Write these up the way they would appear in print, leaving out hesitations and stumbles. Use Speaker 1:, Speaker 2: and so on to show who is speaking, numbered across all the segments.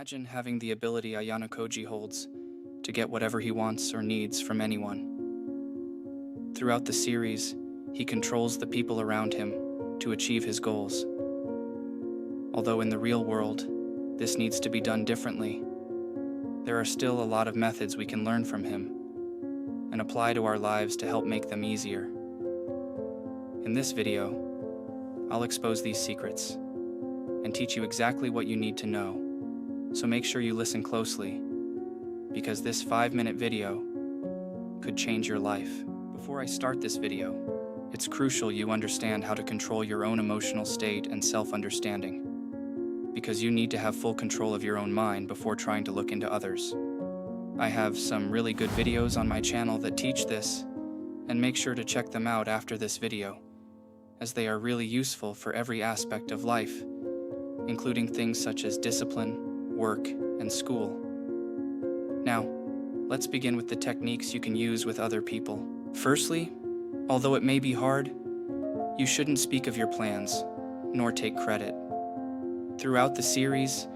Speaker 1: Imagine having the ability Ayanokoji holds to get whatever he wants or needs from anyone. Throughout the series, he controls the people around him to achieve his goals. Although in the real world, this needs to be done differently, there are still a lot of methods we can learn from him and apply to our lives to help make them easier. In this video, I'll expose these secrets and teach you exactly what you need to know, so make sure you listen closely, because this 5-minute video could change your life. Before I start this video, it's crucial you understand how to control your own emotional state and self-understanding, because you need to have full control of your own mind before trying to look into others. I have some really good videos on my channel that teach this, and make sure to check them out after this video, as they are really useful for every aspect of life, including things such as discipline, work, and school. Now, let's begin with the techniques you can use with other people. Firstly, although it may be hard, you shouldn't speak of your plans, nor take credit. Throughout the series,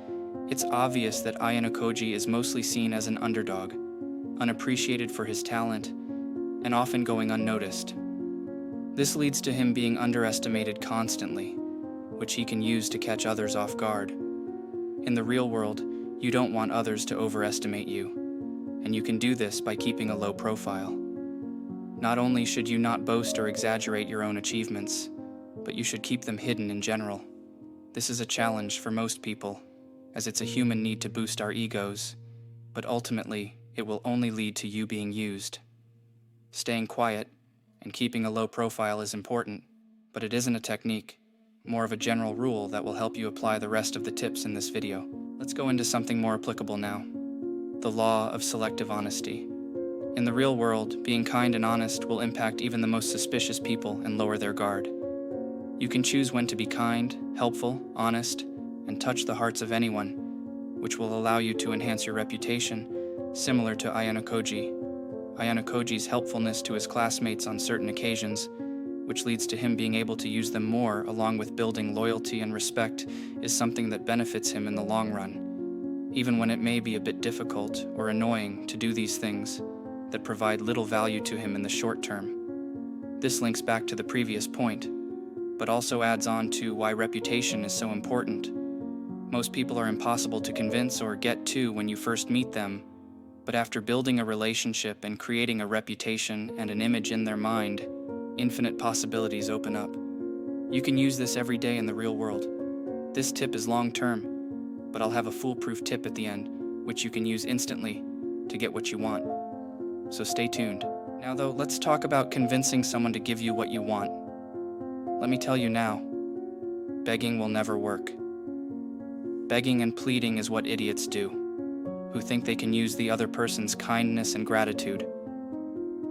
Speaker 1: it's obvious that Ayanokoji is mostly seen as an underdog, unappreciated for his talent, and often going unnoticed. This leads to him being underestimated constantly, which he can use to catch others off guard. In the real world, you don't want others to overestimate you, and you can do this by keeping a low profile. Not only should you not boast or exaggerate your own achievements, but you should keep them hidden in general. This is a challenge for most people, as it's a human need to boost our egos, but ultimately, it will only lead to you being used. Staying quiet and keeping a low profile is important, but it isn't a technique, more of a general rule that will help you apply the rest of the tips in this video. Let's go into something more applicable now. The law of selective honesty. In the real world, being kind and honest will impact even the most suspicious people and lower their guard. You can choose when to be kind, helpful, honest, and touch the hearts of anyone, which will allow you to enhance your reputation, similar to Ayanokoji. Ayanokoji's helpfulness to his classmates on certain occasions, which leads to him being able to use them more, along with building loyalty and respect, is something that benefits him in the long run, even when it may be a bit difficult or annoying to do these things that provide little value to him in the short term. This links back to the previous point, but also adds on to why reputation is so important. Most people are impossible to convince or get to when you first meet them, but after building a relationship and creating a reputation and an image in their mind, infinite possibilities open up. You can use this every day in the real world. This tip is long-term, but I'll have a foolproof tip at the end, which you can use instantly to get what you want. So stay tuned. Now though, let's talk about convincing someone to give you what you want. Let me tell you now, begging will never work. Begging and pleading is what idiots do, who think they can use the other person's kindness and gratitude.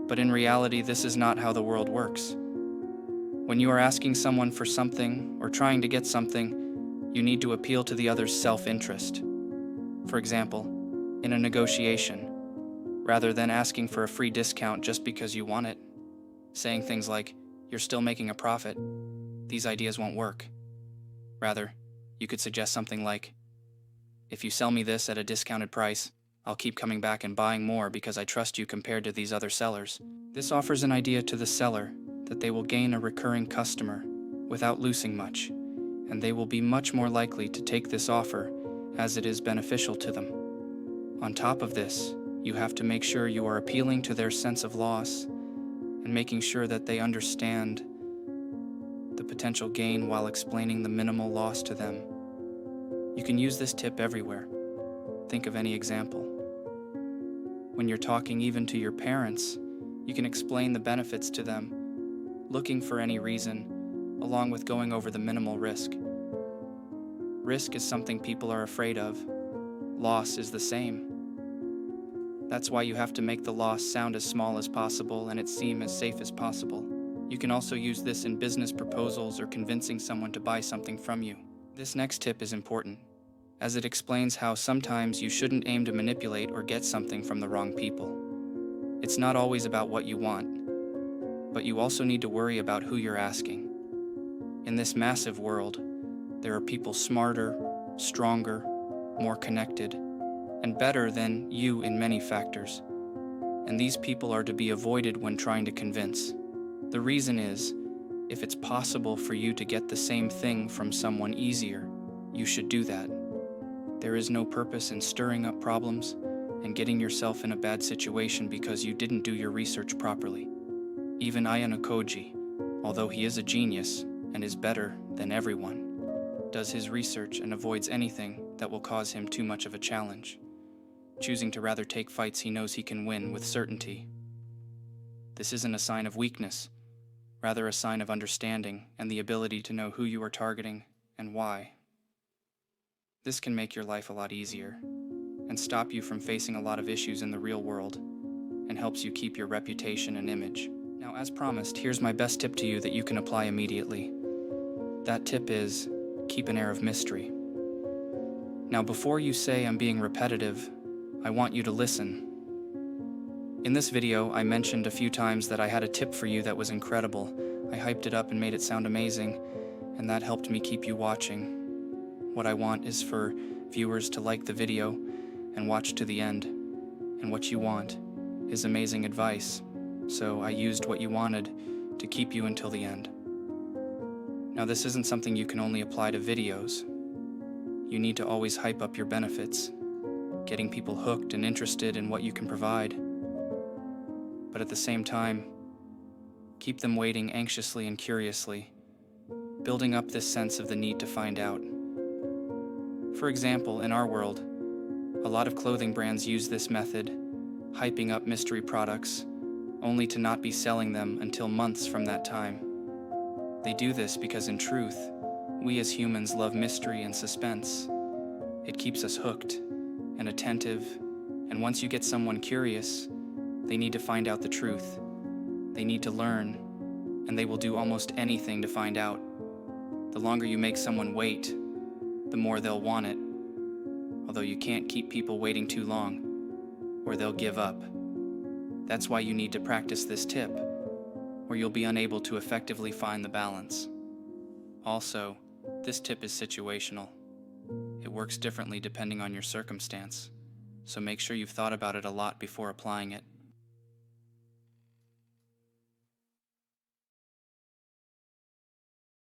Speaker 1: But in reality, this is not how the world works. When you are asking someone for something or trying to get something, you need to appeal to the other's self-interest. For example, in a negotiation, rather than asking for a free discount just because you want it, saying things like, "You're still making a profit," these ideas won't work. Rather, you could suggest something like, "If you sell me this at a discounted price, I'll keep coming back and buying more because I trust you compared to these other sellers." This offers an idea to the seller that they will gain a recurring customer without losing much, and they will be much more likely to take this offer as it is beneficial to them. On top of this, you have to make sure you are appealing to their sense of loss and making sure that they understand the potential gain while explaining the minimal loss to them. You can use this tip everywhere. Think of any example. When you're talking even to your parents, you can explain the benefits to them, looking for any reason, along with going over the minimal risk. Risk is something people are afraid of. Loss is the same. That's why you have to make the loss sound as small as possible and it seem as safe as possible. You can also use this in business proposals or convincing someone to buy something from you. This next tip is important, as it explains how sometimes you shouldn't aim to manipulate or get something from the wrong people. It's not always about what you want, but you also need to worry about who you're asking. In this massive world, there are people smarter, stronger, more connected, and better than you in many factors. And these people are to be avoided when trying to convince. The reason is, if it's possible for you to get the same thing from someone easier, you should do that. There is no purpose in stirring up problems and getting yourself in a bad situation because you didn't do your research properly. Even Ayanokoji, although he is a genius and is better than everyone, does his research and avoids anything that will cause him too much of a challenge, choosing to rather take fights he knows he can win with certainty. This isn't a sign of weakness, rather a sign of understanding and the ability to know who you are targeting and why. This can make your life a lot easier and stop you from facing a lot of issues in the real world and helps you keep your reputation and image. Now, as promised, here's my best tip to you that you can apply immediately. That tip is, keep an air of mystery. Now, before you say I'm being repetitive, I want you to listen. In this video, I mentioned a few times that I had a tip for you that was incredible. I hyped it up and made it sound amazing, and that helped me keep you watching. What I want is for viewers to like the video and watch to the end. And what you want is amazing advice, so I used what you wanted to keep you until the end. Now, this isn't something you can only apply to videos. You need to always hype up your benefits, getting people hooked and interested in what you can provide. But at the same time, keep them waiting anxiously and curiously, building up this sense of the need to find out. For example, in our world, a lot of clothing brands use this method, hyping up mystery products, only to not be selling them until months from that time. They do this because in truth, we as humans love mystery and suspense. It keeps us hooked and attentive, and once you get someone curious, they need to find out the truth. They need to learn, and they will do almost anything to find out. The longer you make someone wait, the more they'll want it, although you can't keep people waiting too long, or they'll give up. That's why you need to practice this tip, or you'll be unable to effectively find the balance. Also, this tip is situational. It works differently depending on your circumstance, so make sure you've thought about it a lot before applying it.